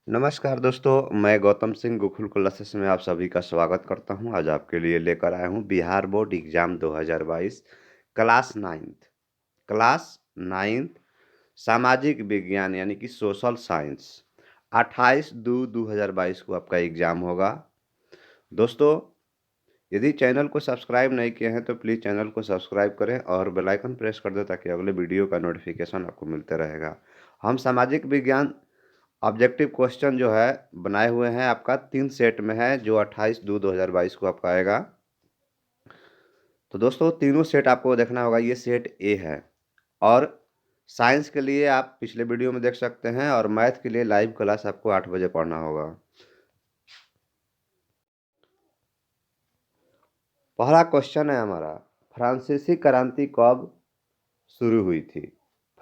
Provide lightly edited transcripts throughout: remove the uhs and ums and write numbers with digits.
नमस्कार दोस्तों, मैं गौतम सिंह गोकुल क्लासेस में आप सभी का स्वागत करता हूं। आज आपके लिए लेकर आया हूं Bihar board exam 2022 class 9th सामाजिक विज्ञान यानी कि सोशल साइंस 28/2/2022 को आपका एग्ज़ाम होगा। दोस्तों, यदि चैनल को सब्सक्राइब नहीं किए हैं तो प्लीज़ चैनल को सब्सक्राइब करें और बेल आइकन प्रेस कर दें ताकि अगले वीडियो का नोटिफिकेशन आपको मिलते रहेगा। हम सामाजिक विज्ञान ऑब्जेक्टिव क्वेश्चन जो है बनाए हुए हैं, आपका 3 सेट में है जो 28/2/2022 को आपका आएगा। तो दोस्तों, तीनों सेट आपको देखना होगा। ये सेट ए है और साइंस के लिए आप पिछले वीडियो में देख सकते हैं और मैथ के लिए लाइव क्लास आपको 8 बजे पढ़ना होगा। पहला क्वेश्चन है हमारा, फ्रांसीसी क्रांति कब शुरू हुई थी?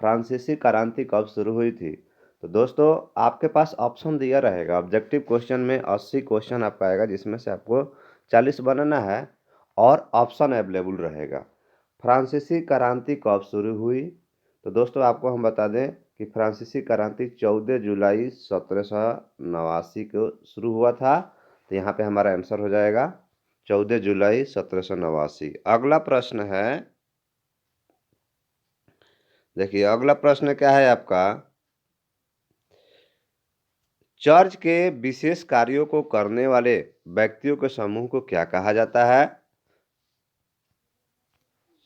फ्रांसीसी क्रांति कब शुरू हुई थी? तो दोस्तों, आपके पास ऑप्शन दिया रहेगा। ऑब्जेक्टिव क्वेश्चन में 80 क्वेश्चन आपका आएगा जिसमें से आपको 40 बनाना है और ऑप्शन अवेलेबल रहेगा। फ्रांसीसी क्रांति कब शुरू हुई? तो दोस्तों, आपको हम बता दें कि फ्रांसीसी क्रांति 14 जुलाई 1789 को शुरू हुआ था। तो यहाँ पे हमारा आंसर हो जाएगा 14 जुलाई 1789। अगला प्रश्न है, देखिए अगला प्रश्न क्या है आपका, चर्च के विशेष कार्यों को करने वाले व्यक्तियों के समूह को क्या कहा जाता है?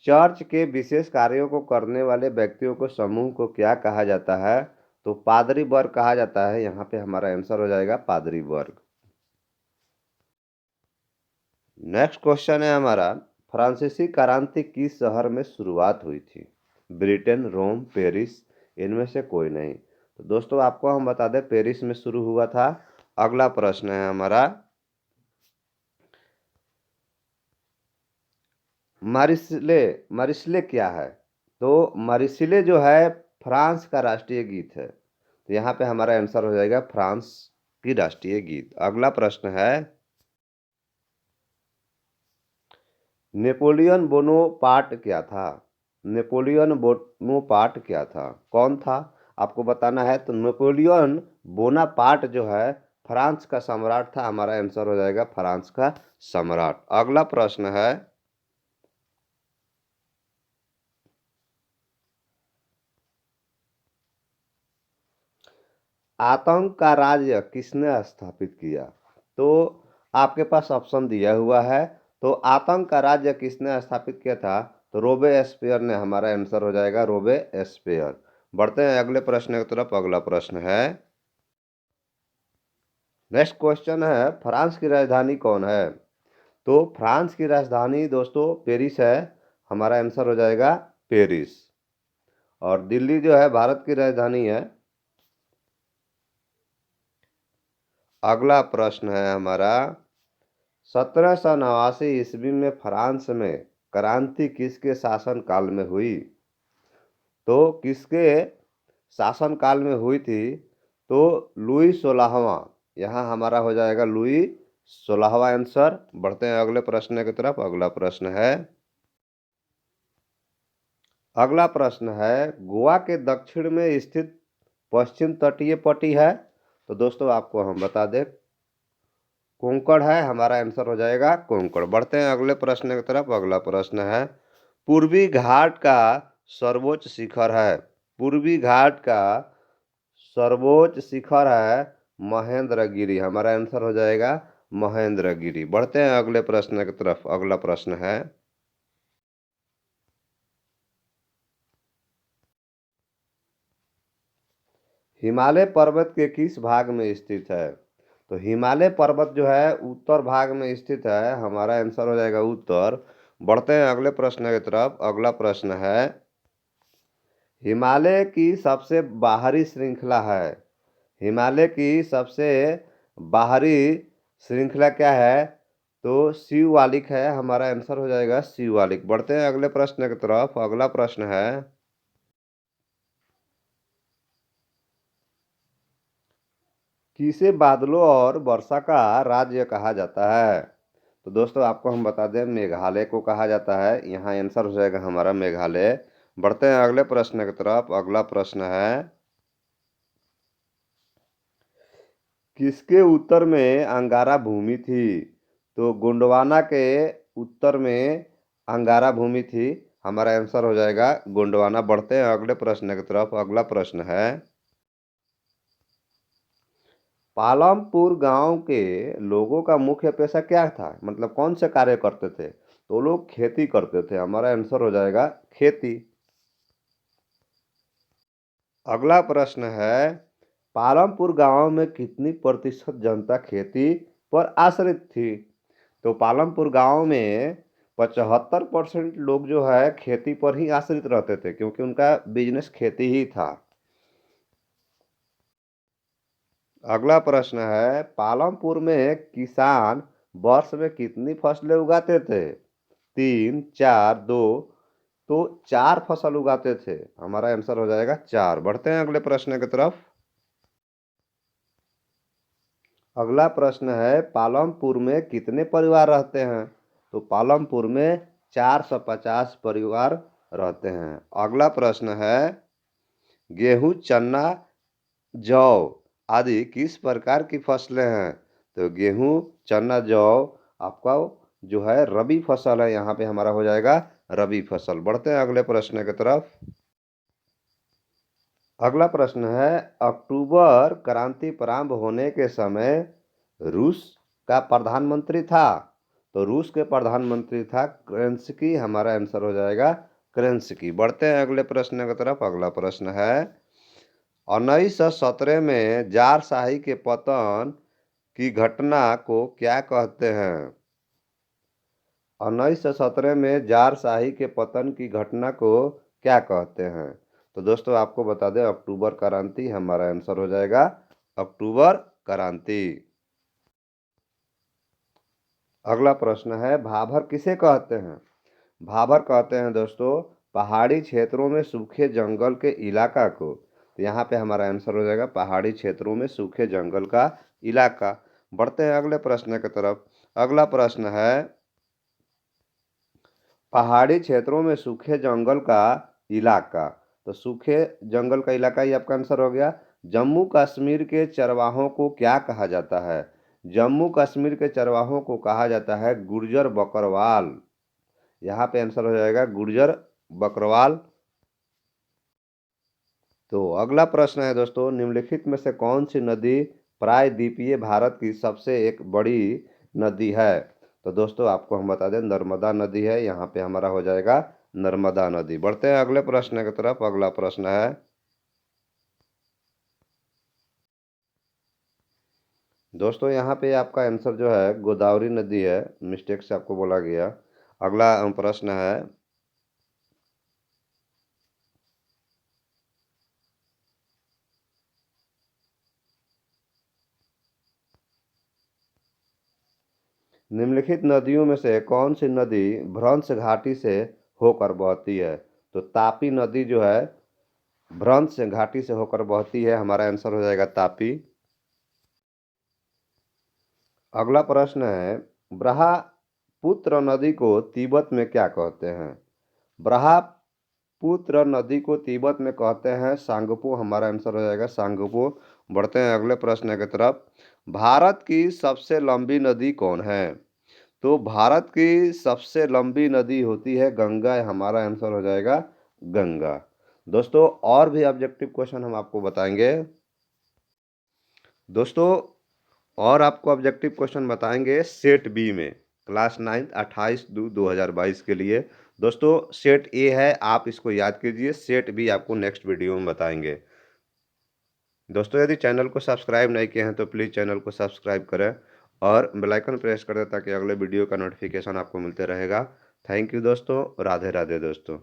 चर्च के विशेष कार्यों को करने वाले व्यक्तियों को समूह को क्या कहा जाता है? तो पादरी वर्ग कहा जाता है। यहाँ पे हमारा आंसर हो जाएगा पादरी वर्ग। नेक्स्ट क्वेश्चन है हमारा, फ्रांसीसी क्रांति किस शहर में शुरुआत हुई थी? ब्रिटेन, रोम, पेरिस, इनमें से कोई नहीं। तो दोस्तों, आपको हम बता दें पेरिस में शुरू हुआ था। अगला प्रश्न है हमारा, मारिसले मारिसले क्या है? तो मारिसले जो है फ्रांस का राष्ट्रीय गीत है। तो यहाँ पे हमारा आंसर हो जाएगा फ्रांस की राष्ट्रीय गीत। अगला प्रश्न है, नेपोलियन बोनापार्ट क्या था? नेपोलियन बोनापार्ट क्या था, कौन था? आपको बताना है। तो नेपोलियन बोनापार्ट जो है फ्रांस का सम्राट था। हमारा आंसर हो जाएगा फ्रांस का सम्राट। अगला प्रश्न है, आतंक का राज्य किसने स्थापित किया? तो आपके पास ऑप्शन दिया हुआ है। तो आतंक का राज्य किसने स्थापित किया था? तो रोबेस्पियर ने। हमारा आंसर हो जाएगा रोबेस्पियर। बढ़ते हैं अगले प्रश्न की तरफ। अगला प्रश्न है, नेक्स्ट क्वेश्चन है, फ्रांस की राजधानी कौन है? तो फ्रांस की राजधानी दोस्तों पेरिस है। हमारा आंसर हो जाएगा पेरिस। और दिल्ली जो है भारत की राजधानी है। अगला प्रश्न है हमारा, 1789 ईस्वी में फ्रांस में क्रांति किसके शासन काल में हुई? तो किसके शासन काल में हुई थी? तो लुई 16वां। यहाँ हमारा हो जाएगा लुई 16वां आंसर। बढ़ते हैं अगले प्रश्न की तरफ। अगला प्रश्न है, गोवा के दक्षिण में स्थित पश्चिम तटीय पट्टी है? तो दोस्तों, आपको हम बता दें कोंकण है। हमारा आंसर हो जाएगा कोंकण। बढ़ते हैं अगले प्रश्न की तरफ। अगला प्रश्न है, पूर्वी घाट का सर्वोच्च शिखर है? पूर्वी घाट का सर्वोच्च शिखर है महेंद्रगिरी। हमारा आंसर हो जाएगा महेंद्रगिरी। बढ़ते हैं अगले प्रश्न की तरफ। अगला प्रश्न है, हिमालय पर्वत के किस भाग में स्थित है? तो हिमालय पर्वत जो है उत्तर भाग में स्थित है। हमारा आंसर हो जाएगा उत्तर। बढ़ते हैं अगले प्रश्न की तरफ। अगला प्रश्न है, हिमालय की सबसे बाहरी श्रृंखला है? हिमालय की सबसे बाहरी श्रृंखला क्या है? तो शिवालिक है। हमारा आंसर हो जाएगा शिवालिक। बढ़ते हैं अगले प्रश्न की तरफ। अगला प्रश्न है, किसे बादलों और वर्षा का राज्य कहा जाता है? तो दोस्तों, आपको हम बता दें मेघालय को कहा जाता है। यहाँ आंसर हो जाएगा हमारा मेघालय। बढ़ते हैं अगले प्रश्न की तरफ। अगला प्रश्न है, किसके उत्तर में अंगारा भूमि थी? तो गोंडवाना के उत्तर में अंगारा भूमि थी। हमारा आंसर हो जाएगा गोंडवाना। बढ़ते हैं अगले प्रश्न की तरफ। अगला प्रश्न है, पालमपुर गांव के लोगों का मुख्य पेशा क्या था? मतलब कौन से कार्य करते थे? तो लोग खेती करते थे। हमारा आंसर हो जाएगा खेती। अगला प्रश्न है, पालमपुर गांव में कितनी प्रतिशत जनता खेती पर आश्रित थी? तो पालमपुर गांव में 75% लोग जो है खेती पर ही आश्रित रहते थे, क्योंकि उनका बिजनेस खेती ही था। अगला प्रश्न है, पालमपुर में किसान वर्ष में कितनी फसलें उगाते थे? 3, 4, 2। तो 4 फसल उगाते थे। हमारा आंसर हो जाएगा 4। बढ़ते हैं अगले प्रश्न की तरफ। अगला प्रश्न है, पालमपुर में कितने परिवार रहते हैं? तो पालमपुर में 450 परिवार रहते हैं। अगला प्रश्न है, गेहूं, चना, जौ आदि किस प्रकार की फसलें हैं? तो गेहूं, चना, जौ आपका जो है रबी फसल है। यहाँ पे हमारा हो जाएगा रबी फसल। बढ़ते हैं अगले प्रश्न की तरफ। अगला प्रश्न है, अक्टूबर क्रांति प्रारंभ होने के समय रूस का प्रधानमंत्री था? तो रूस के प्रधानमंत्री था केरेंस्की। हमारा आंसर हो जाएगा केरेंस्की। बढ़ते हैं अगले प्रश्न की तरफ। अगला प्रश्न है, 1917 में जार शाही के पतन की घटना को क्या कहते हैं? 1917 में जार शाही के पतन की घटना को क्या कहते हैं? तो दोस्तों आपको बता दें, अक्टूबर क्रांति। हमारा आंसर हो जाएगा अक्टूबर क्रांति। अगला प्रश्न है, भाभर किसे कहते हैं? भाभर कहते हैं दोस्तों पहाड़ी क्षेत्रों में सूखे जंगल के इलाका को। तो यहाँ पे हमारा आंसर हो जाएगा पहाड़ी क्षेत्रों में सूखे जंगल का इलाका। बढ़ते हैं अगले प्रश्न की तरफ। अगला प्रश्न है, पहाड़ी क्षेत्रों में सूखे जंगल का इलाका। तो सूखे जंगल का इलाका ही आपका आंसर हो गया। जम्मू कश्मीर के चरवाहों को क्या कहा जाता है? जम्मू कश्मीर के चरवाहों को कहा जाता है गुर्जर बकरवाल। यहाँ पे आंसर हो जाएगा गुर्जर बकरवाल। तो अगला प्रश्न है दोस्तों, निम्नलिखित में से कौन सी नदी प्रायद्वीपीय भारत की सबसे एक बड़ी नदी है? तो दोस्तों आपको हम बता दें नर्मदा नदी है। यहाँ पे हमारा हो जाएगा नर्मदा नदी। बढ़ते हैं अगले प्रश्न की तरफ। अगला प्रश्न है, दोस्तों यहाँ पे आपका आंसर जो है गोदावरी नदी है। मिस्टेक से आपको बोला गया। अगला प्रश्न है, निम्नलिखित नदियों में से कौन सी नदी भ्रंश घाटी से होकर बहती है? तो तापी नदी जो है भ्रंश घाटी से होकर बहती है। हमारा आंसर हो जाएगा तापी। अगला प्रश्न है, ब्रह्मपुत्र नदी को तिब्बत में क्या कहते हैं? ब्रह्मपुत्र नदी को तिब्बत में कहते हैं सांगपो। हमारा आंसर हो जाएगा सांगपो। बढ़ते हैं अगले प्रश्न की तरफ। भारत की सबसे लंबी नदी कौन है? तो भारत की सबसे लंबी नदी होती है गंगा। हमारा आंसर हो जाएगा गंगा। दोस्तों और भी ऑब्जेक्टिव क्वेश्चन हम आपको बताएंगे। दोस्तों और आपको ऑब्जेक्टिव क्वेश्चन बताएंगे सेट बी में, क्लास 9 28/2/2022 के लिए। दोस्तों सेट ए है, आप इसको याद कीजिए। सेट बी आपको नेक्स्ट वीडियो में बताएंगे। दोस्तों यदि चैनल को सब्सक्राइब नहीं किए हैं तो प्लीज़ चैनल को सब्सक्राइब करें और बेल आइकन प्रेस कर दें ताकि अगले वीडियो का नोटिफिकेशन आपको मिलते रहेगा। थैंक यू दोस्तों। राधे राधे दोस्तों।